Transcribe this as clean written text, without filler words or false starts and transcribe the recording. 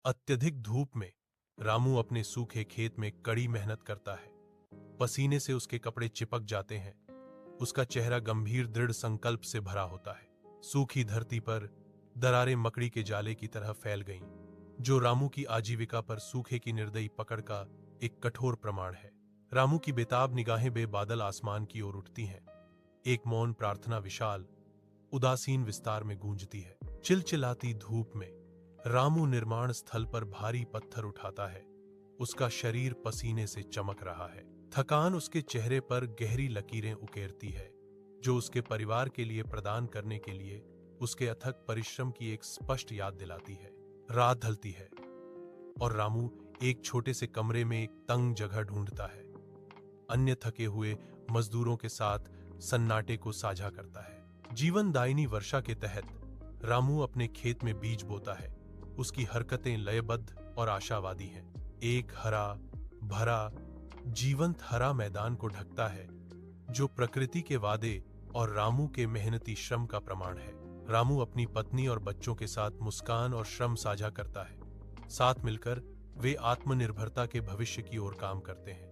अत्यधिक धूप में रामू अपने सूखे खेत में कड़ी मेहनत करता है। पसीने से उसके कपड़े चिपक जाते हैं। उसका चेहरा गंभीर दृढ़ संकल्प से भरा होता है। सूखी धरती पर दरारें मकड़ी के जाले की तरह फैल गईं, जो रामू की आजीविका पर सूखे की निर्दयी पकड़ का एक कठोर प्रमाण है। रामू की बेताब निगाहें बेबादल आसमान की ओर उठती हैं। एक मौन प्रार्थना विशाल उदासीन विस्तार में गूंजती है। चिलचिलाती धूप में रामू निर्माण स्थल पर भारी पत्थर उठाता है। उसका शरीर पसीने से चमक रहा है। थकान उसके चेहरे पर गहरी लकीरें उकेरती है, जो उसके परिवार के लिए प्रदान करने के लिए उसके अथक परिश्रम की एक स्पष्ट याद दिलाती है। रात ढलती है और रामू एक छोटे से कमरे में एक तंग जगह ढूंढता है। अन्य थके हुए मजदूरों के साथ सन्नाटे को साझा करता है। जीवनदायिनी वर्षा के तहत रामू अपने खेत में बीज बोता है। उसकी हरकतें लयबद्ध और आशावादी हैं। एक हरा भरा जीवंत हरा मैदान को ढकता है, जो प्रकृति के वादे और रामू के मेहनती श्रम का प्रमाण है। रामू अपनी पत्नी और बच्चों के साथ मुस्कान और श्रम साझा करता है। साथ मिलकर वे आत्मनिर्भरता के भविष्य की ओर काम करते हैं।